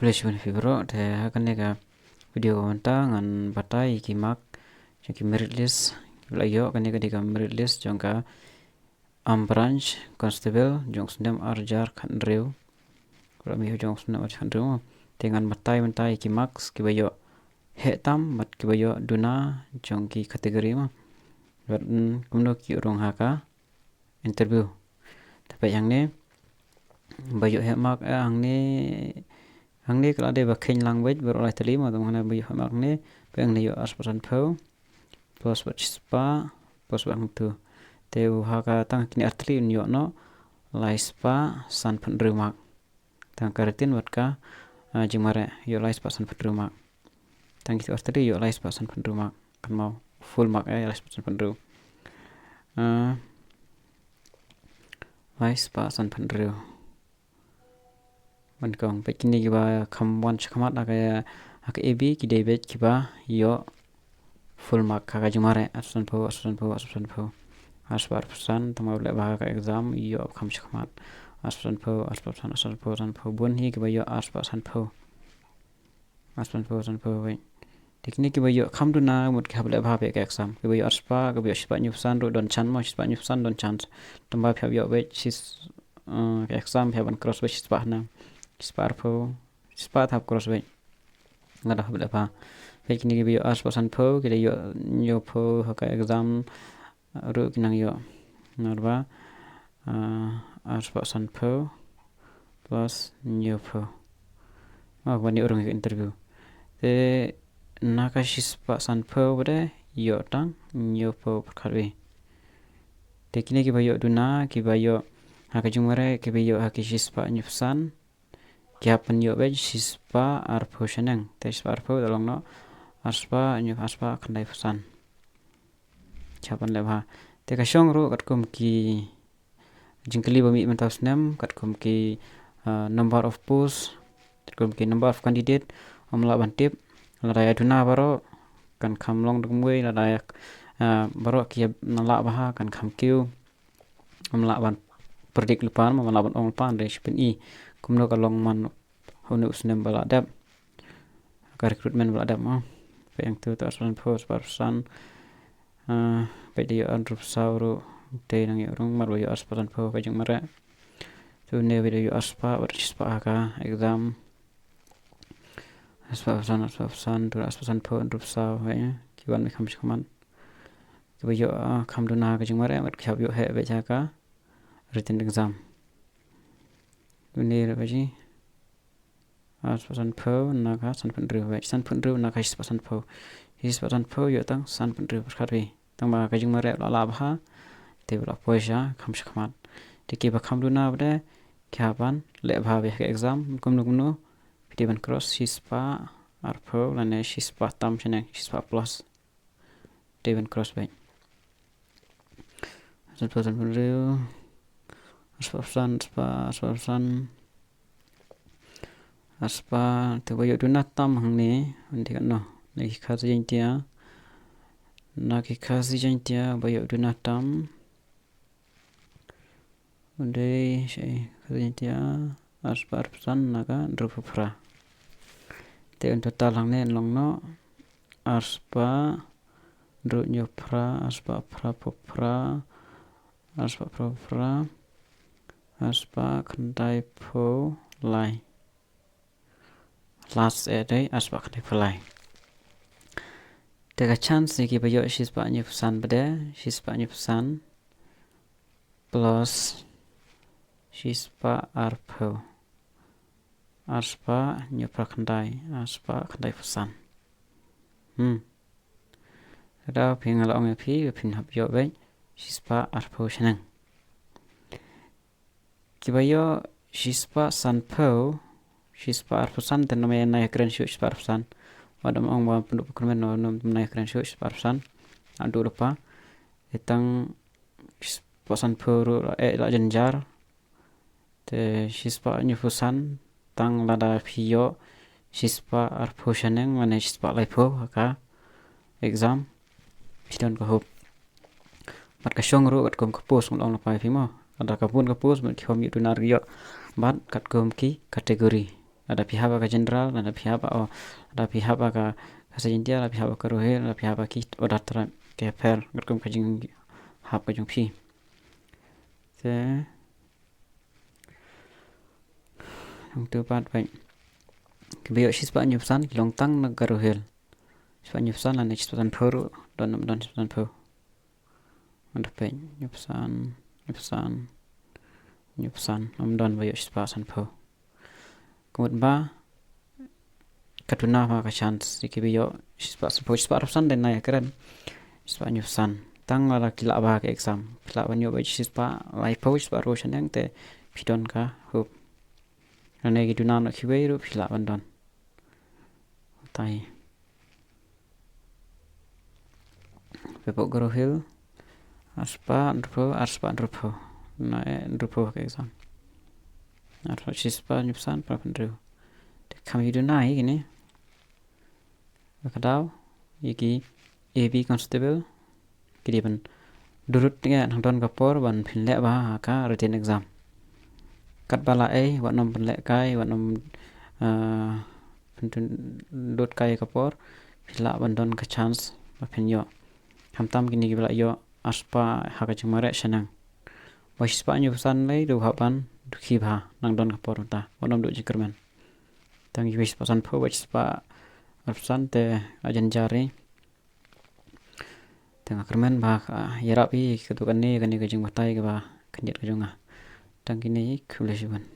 Flash when fibro the hakane ka video manta ngan batai ki mak ki merit list layo kane ka dika merit list jongka branch constable jong sendam arjar khandreu rami jong sendam arjar khandreu dengan batai ki max ki bayo hetam mat ki bayo duna jong ki kategori ma kumno ki urong haka interview tapi yang ne bayo hemak ang ne kala de bakhen language beroleh terima teman bayo hemak ne peng ne yo aspasan phau plus bat spa plus bang tu teu haka tang kini artli yo no lai spa san phan rumak tang karatin wat ka jimare yo lai spa san phan rumak tang ki artli yo lai spa san phan rumak kan mau full mark lai spa san phan ru lai spa san phan ru man kong pe kini ki ba khamwan chakmat aka ab ki debet ki ba yo full mark ka jimare asan pho asbar pesan tama le ba ka exam yo kham chakmat asan pho bun hi ki ba yo asbar san pho we teknik ki ba yo kham du na mut khab le ba pe ka exam ki ba yo aspa ka ba spa nyu san ro don chan ma spa nyu san don chan tamba phab yo we sis exam phaban cross we spa na spa thap cross we ngada hab le ba teknik ki ba yo aspa san pho ki yo nyo pho ka exam ru kinang yo narba aspa san pho plus nyo pho ma wani urang interview te nakashispa san pho bade yo tang nyo pho kharwe teknik ki ba yo duna ki ba yo haka jumare ki ba yo haki shispa nyupsan kyapan yo be shispa arpho shanang te shispa arpho dalong no aspa nyup aspa khandai phasan chapan le ba te ka shong ro kat kum ki jingkali ba mi mentas nam kat kum ki number of posts kat kum ki number of candidate amla bantip la daya duna baro kan kham long dum we la daya baro ki nala ba kan kham kiu amla ban predik lupan ma ban ong pan re spin i kumno ka long man honu usnem bala dab ka recruitment bala dab ma pe yang tu ta san post person pe dia andrup sauro te nang yorong mar yo asparan pho ka jing mara tu ne video aspa ber spa ka exam aspasan tu aspasan pho andrup saw we ki wan me kham shman ki yo kham du na ka jing mara mat khab yo he be ja ka written exam tu ne re ji aspasan pho na ka san phan ru na ka aspasan pho hispasan pho yo tang san phan ru khari tang ba ka jing mara la ba te bla poisa kham shkhamat te ki ba kham du na bade khaban le bha be exam kumno Pitiban cross shispa arpho lane shispa tam chene shispa plus Pitiban cross bay san reu aspa te bayo duna tam hangne andi kan no ne khazi jintia na ki khazi jintia bayo duna tam ande she khazi jintia aspa arpsan naga drupra te en total hangne long no aspa dru nyopra aspa pra aspa khandai pho lai last day aspa khandai pho lai te ka chance ki bayo shispa nyupsan bade shispa nyupsan plus shispa arpho aspa nyopra khandai phasan da pingal ong phi phin hab yo be shispa arpho shanang kibayo shispa san pho shispa arpho san ten me na kren shispa arpho san wadam ong ba penduk kremen no na kren shispa arpho san adu lupa etang shispa san pho la janjar te shispa nyufusan tang lada phiyo shispa arpho shanang mane shispa lai pho ka exam pidon ko hop mat ka shong ro kat kom ka post ngol pai phimo ada ka pun ka post mat khom yu tunar yo bat kat kom ki kategori ada pihak ka general ada pihak ka India ada pihak ka rohel ada pihak ka kit oda tra ke fer gerkum ka jing hap ka jung phi se hung tu pat bai ke bio shispa nyupsan long tang na ka rohel shispa nyupsan la ne shispa phoru don shispa pho ada pe nyupsan don bio shispa san pho kemudian ba katuna ma ka chance ke bio shispa san den na keren shispa nyupsan tang la kila ba ke exam kila ba nyo ba shispa lai pho shispa ro shan yang te pidon ka hup ane gitu na khibe ru phila bandon tai pepo goro hil arspa ndrupo na ndrupo ke exam atau shispa nyupsan pra pendru de kam hidu na gini kadau iki AB constable kiriban durut nga don kapor ban phinle ba ka written exam kat bala wat nom penle kai wat nom pentun dot kai kapor phila bandon ka chance ba phinyo hamtam kini gibla yo aspa ha ka chumare shanang wa shispa nyupsan lai du haban dukhi ba nang don kapor ta wat nom du jikerman tang gi shispa san pho wa shispa arsan te ajan jari tengah kermen ba yarapi ketukan ni kani kajing batai ke ba kanjat kajunga tang kini kulesiban